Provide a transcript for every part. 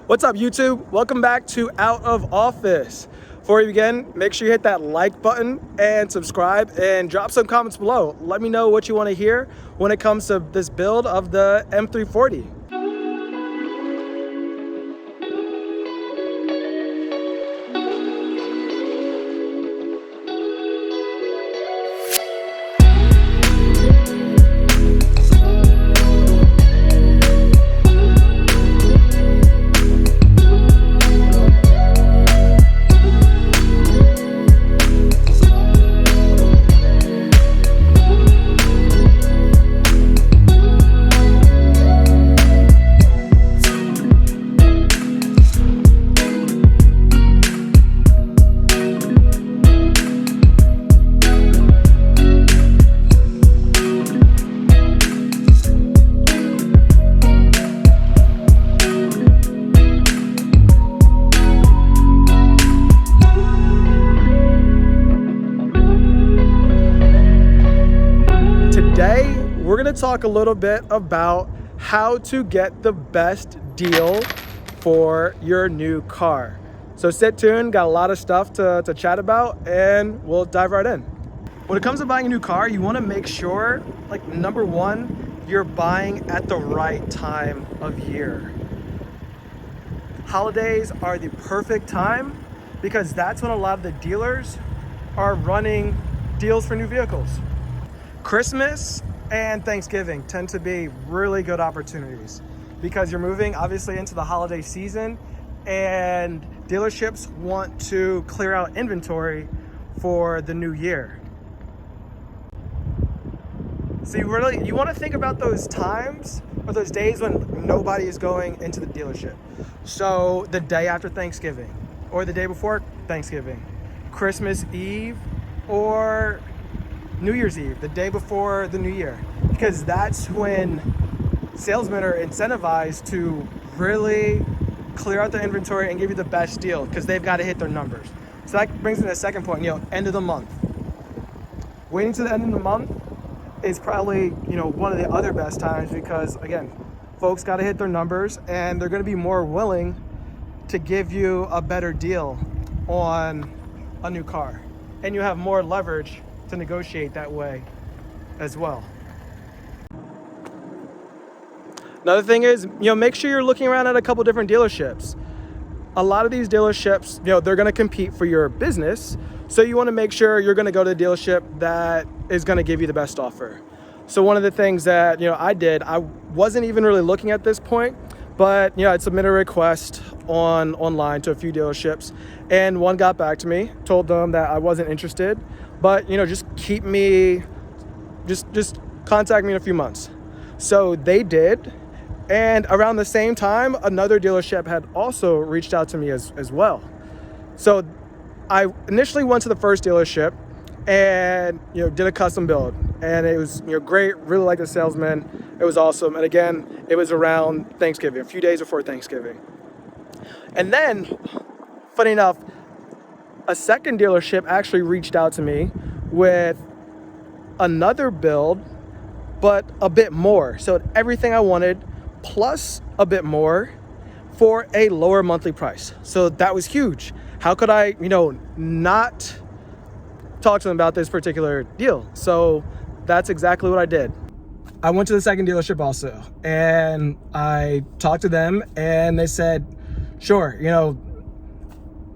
What's up, YouTube? Welcome back to Out of Office. Before we begin, make sure you hit that like button and subscribe and drop some comments below. Let me know what you want to hear when it comes to this build of the M340. Today, we're going to talk a little bit about how to get the best deal for your new car. So sit tuned, got a lot of stuff to chat about, and we'll dive right in. When it comes to buying a new car, you want to make sure, number one, you're buying at the right time of year. Holidays are the perfect time because that's when a lot of the dealers are running deals for new vehicles. Christmas and Thanksgiving tend to be really good opportunities because you're moving obviously into the holiday season and dealerships want to clear out inventory for the new year. So you want to think about those times or those days when nobody is going into the dealership. So the day after Thanksgiving or the day before Thanksgiving, Christmas Eve, or New Year's Eve, the day before the new year, because that's when salesmen are incentivized to really clear out their inventory and give you the best deal because they've got to hit their numbers. So that brings me to the second point, end of the month. Waiting to the end of the month is probably, one of the other best times because, again, folks got to hit their numbers and they're going to be more willing to give you a better deal on a new car. And you have more leverage to negotiate that way as well. Another thing is, make sure you're looking around at a couple different dealerships. A lot of these dealerships, they're going to compete for your business. So you want to make sure you're going to go to the dealership that is going to give you the best offer. So one of the things that, I did, I wasn't even really looking at this point, but, I submitted a request online to a few dealerships and one got back to me, told them that I wasn't interested, but, just keep me, just contact me in a few months. So they did. And around the same time, another dealership had also reached out to me as well. So I initially went to the first dealership and, did a custom build. And it was, great, really liked the salesman. It was awesome. And again, it was around Thanksgiving, a few days before Thanksgiving. And then, funny enough, a second dealership actually reached out to me with another build, but a bit more. So everything I wanted, plus a bit more for a lower monthly price. So that was huge. How could I, not talk to them about this particular deal? So that's exactly what I did. I went to the second dealership also, and I talked to them and they said, sure,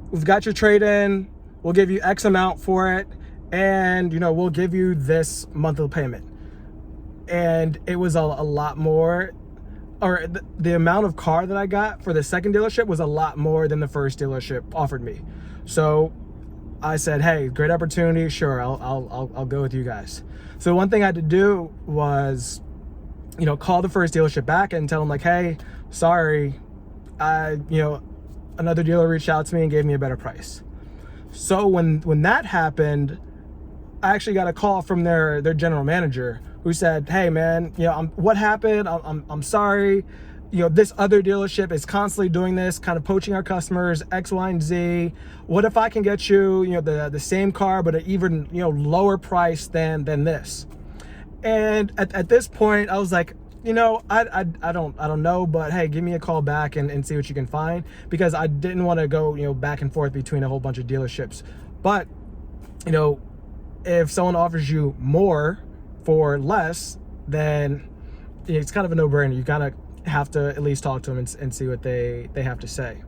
we've got your trade-in, we'll give you X amount for it, and, we'll give you this monthly payment. And it was a lot more, or the amount of car that I got for the second dealership was a lot more than the first dealership offered me. So I said, hey, great opportunity, sure, I'll go with you guys. So one thing I had to do was, call the first dealership back and tell them hey, sorry, another dealer reached out to me and gave me a better price. So when that happened, I actually got a call from their general manager who said, hey man, what happened? I'm sorry. This other dealership is constantly doing this, kind of poaching our customers, X, Y, and Z. What if I can get you, the same car, but at even, lower price than this? And at this point, I was like, I don't know, but hey, give me a call back and see what you can find, because I didn't want to go, back and forth between a whole bunch of dealerships. But, if someone offers you more for less, then it's kind of a no-brainer. You kind of have to at least talk to them and see what they have to say.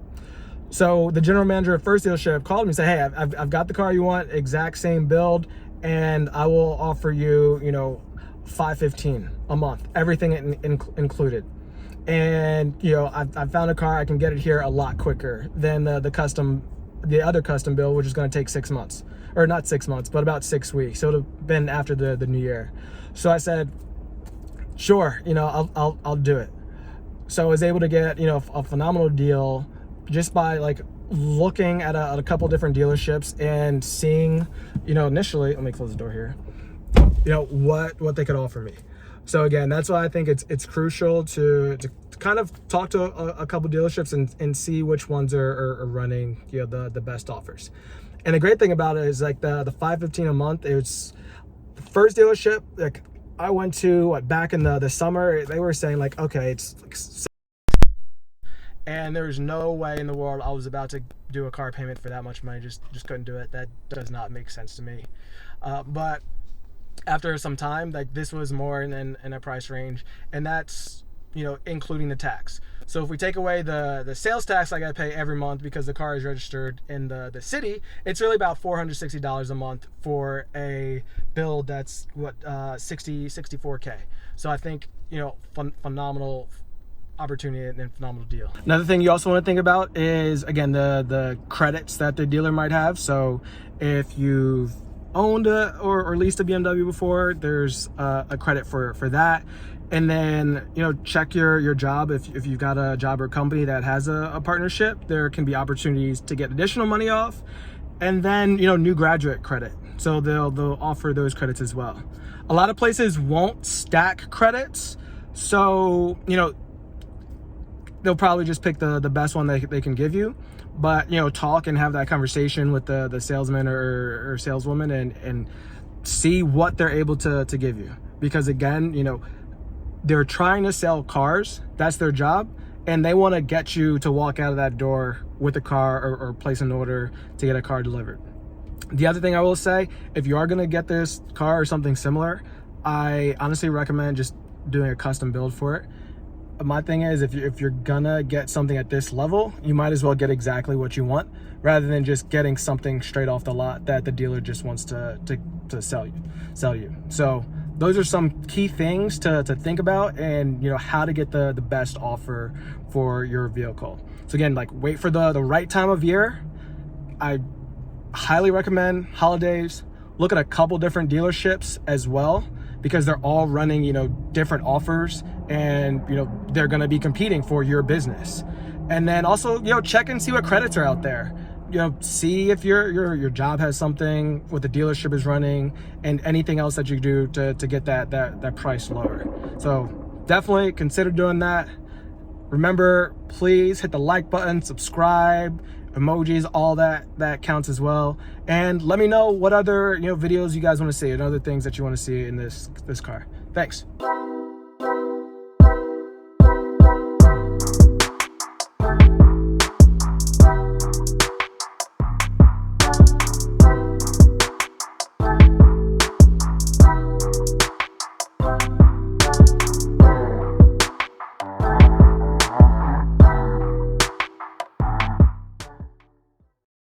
So the general manager of first dealership called me and said, hey, I've got the car you want, exact same build, and I will offer you, $515 a month, everything included. And I found a car, I can get it here a lot quicker than the other custom build, which is going to take 6 months, or not 6 months, but about 6 weeks. So it'll have been after the new year. So I said, sure, I'll do it. So I was able to get a phenomenal deal just by like looking at a couple different dealerships and seeing, initially, let me close the door here, what they could offer me. So again, that's why I think it's crucial to kind of talk to a couple dealerships and see which ones are running the best offers. And the great thing about it is like the $515 a month. It's the first dealership like I went to back in the summer. They were saying like, okay, it's like, and there's no way in the world I was about to do a car payment for that much money. Just couldn't do it. That does not make sense to me. But after some time, like this was more in a price range, and that's including the tax. So if we take away the sales tax I gotta pay every month because the car is registered in the city, it's really about $460 a month for a build that's what 64K. So I think phenomenal opportunity and phenomenal deal. Another thing you also want to think about is, again, the credits that the dealer might have. So if you've owned or leased a BMW before, there's a credit for that. And then check your job. If you've got a job or company that has a partnership, there can be opportunities to get additional money off. And then new graduate credit, so they'll offer those credits as well. A lot of places won't stack credits, so they'll probably just pick the best one they can give you. But talk and have that conversation with the salesman or saleswoman and see what they're able to give you, because again, they're trying to sell cars. That's their job, and they want to get you to walk out of that door with a car or place an order to get a car delivered. The other thing I will say, if you are going to get this car or something similar, I honestly recommend just doing a custom build for it. My thing is, if you're gonna get something at this level, you might as well get exactly what you want, rather than just getting something straight off the lot that the dealer just wants to sell you. So those are some key things to think about, and how to get the best offer for your vehicle. So again, like, wait for the right time of year. I highly recommend holidays. Look at a couple different dealerships as well, because they're all running different offers, and they're going to be competing for your business. And then also check and see what credits are out there. See if your job has something, what the dealership is running, and anything else that you do to get that price lower. So definitely consider doing that. Remember, please hit the like button, subscribe, emojis, all that counts as well. And let me know what other videos you guys want to see and other things that you want to see in this car. Thanks.